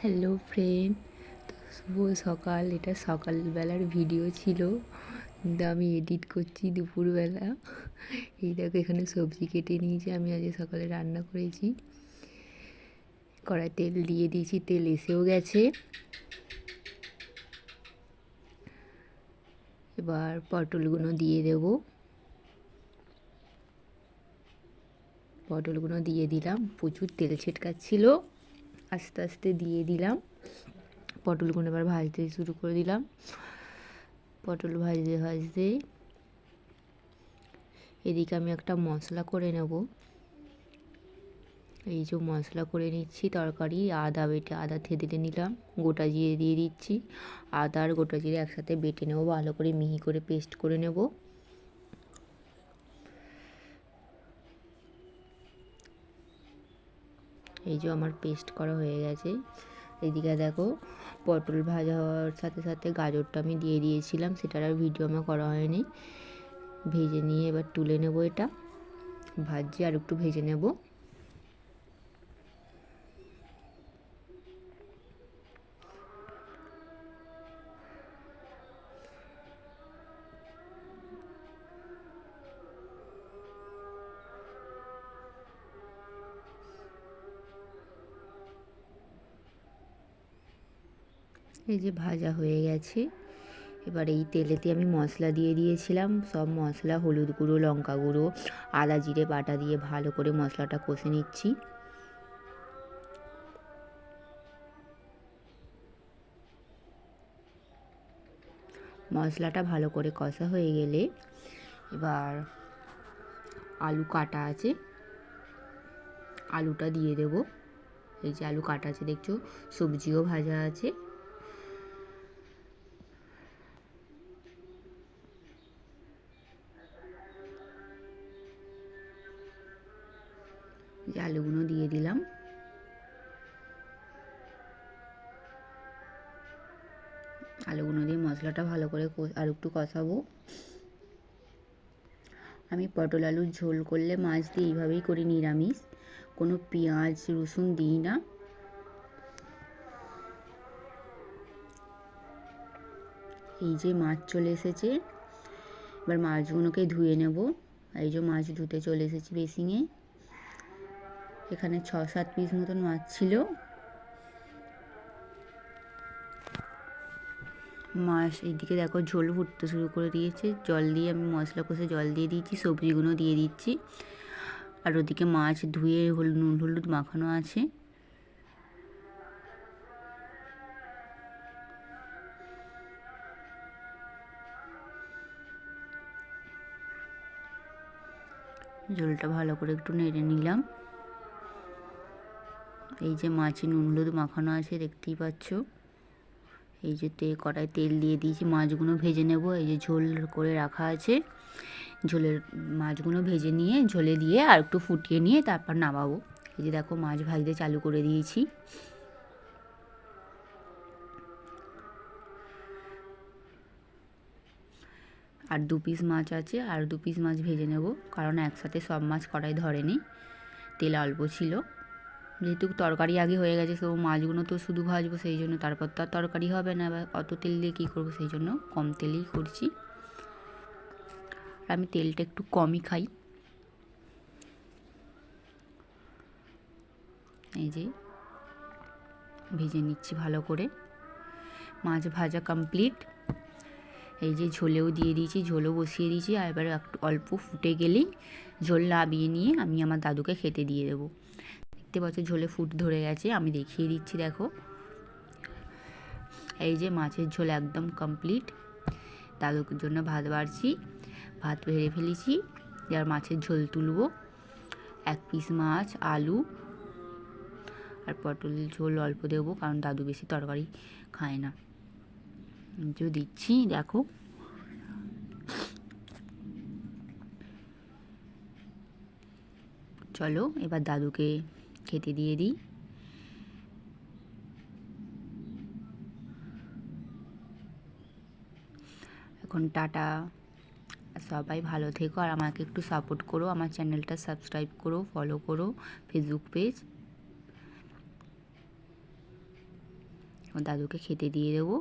Hello friend, শুভ সকাল। এটা সকালবেলার ভিডিও ছিল, কিন্তু আমি এডিট করছি দুপুরবেলা। এই দেখো, এখানে সবজি কেটে নিয়েছি। আমি আজ সকালে রান্না করেছি। কড়াই তেল দিয়ে দিয়েছি, তেল এসেও গেছে। এবার পটলগুলো দিয়ে দেবো। পটলগুলো দিয়ে দিলাম, প্রচুর তেল ছিটকাচ্ছিল, আস্তে আস্তে দিয়ে দিলাম। পটলগুলো এবার ভাজতে শুরু করে দিলাম। পটল ভাজতে ভাজতে এদিকে আমি একটা মশলা করে নেব। এই যে মশলা করে নিচ্ছি তরকারি, আদা বেটে, আদা থেঁতলে নিলাম, গোটা জিরে দিয়ে দিচ্ছি। আদা আর গোটা জিরে একসাথে বেটে নেবো, ভালো করে মিহি করে পেস্ট করে নেব। এই যে আমার পেস্ট করা হয়ে গেছে। এদিকে দেখো, পটল ভাজা হওয়ার সাথে সাথে গাজরটা আমি দিয়ে দিয়েছিলাম, সেটার আর ভিডিও আমার করা হয়নি। ভেজে নিয়ে এবার তুলে নেব। এটা ভাজছি, আর একটু ভেজে নেব। এই যে ভাজা হয়ে গেছে। এবার এই তেলেতে আমি মশলা দিয়ে দিয়েছিলাম, সব মশলা, হলুদ গুঁড়ো, লঙ্কা গুঁড়ো, আদা জিরে বাটা দিয়ে ভালো করে মশলাটা কষে নিচ্ছি। মশলাটা ভালো করে কষা হয়ে গেলে এবার আলু কাটা আছে, আলুটা দিয়ে দেব। এই যে আলু কাটা আছে দেখছো, সবজিও ভাজা আছে। যে আলুগুলো দিয়ে দিলাম। আলুগুলো দিয়ে মশলাটা ভালো করে আর একটু কষাবো। আমি পটল আলুর ঝোল করলে মাছ দিয়ে এইভাবেই করি, নিরামিষ, কোনো পেঁয়াজ রসুন দিই না। এই যে মাছ চলে এসেছে, এবার মাছগুলোকে ধুয়ে নেব। এই যে মাছ ধুতে চলে এসেছি বেসিংয়ে। এখানে 6-7 পিস মতন মাছ ছিল। মাছ এইদিকে দেখো ঝোল ফুটতে শুরু করে দিয়েছে, জল দিয়ে আমি মশলা কষে জল দিয়ে দিয়েছি, সবজিগুলো দিয়ে দিচ্ছি। আর ওদিকে মাছ ধুয়ে নুন হলুদ মাখানো আছে। ঝোলটা ভালো করে একটু নেড়ে নিলাম। এই যে মাছে নুন হলুদ মাখানো আছে, দেখতেই পাচ্ছ। এই যে কড়াই তেল দিয়ে দিয়েছি, মাছগুলো ভেজে নেব। এই যে ঝোল করে রাখা আছে, ঝোলের মাছগুলো ভেজে নিয়ে ঝোলে দিয়ে আর একটু ফুটিয়ে নিয়ে তারপর নামাবো। এই যে দেখো মাছ ভাজতে চালু করে দিয়েছি। আর 2 পিস মাছ আছে, আর 2 পিস মাছ ভেজে নেব, কারণ একসাথে সব মাছ কড়াই ধরেনি, তেল অল্প ছিল। যেহেতু তরকারি আগে হয়ে গেছে, সব মাছগুলো তো শুধু ভাজবো, সেই জন্য তারপর তো আর তরকারি হবে না, বা অত তেল দিয়ে কী করবো, সেই জন্য কম তেলেই করছি। আর আমি তেলটা একটু কমই খাই। এই যে ভেজে নিচ্ছি ভালো করে। মাছ ভাজা কমপ্লিট। এই যে ঝোলেও দিয়ে দিয়েছি, ঝোলও বসিয়ে দিয়েছি। আর এবার একটু অল্প ফুটে গেলেই ঝোল নামিয়ে নিয়ে আমি আমার দাদুকে খেতে দিয়ে দেবো। দেখতে পাচ্ছ ঝোলে ফুট ধরে গেছে, আমি দেখিয়ে দিচ্ছি দেখো। এই যে মাছের ঝোল একদম কমপ্লিট। দাদুর জন্য ভাত বাড়ছি, ভাত বেড়ে ফেলেছি। এবার মাছের ঝোল তুলবো। 1 পিস মাছ, আলু আর পটল ঝোল অল্প দেবো, কারণ দাদু বেশি তরকারি খায় না। যে দিচ্ছি দেখো। চলো এবার দাদুকে খেতে দিয়ে দিই। এখন টাটা, সবাই ভালো থেকো, আর আমাকে একটু সাপোর্ট করো, আমার চ্যানেলটা সাবস্ক্রাইব করো, ফলো করো, ফেসবুক পেজ। দাদুকে খেতে দিয়ে দেবো।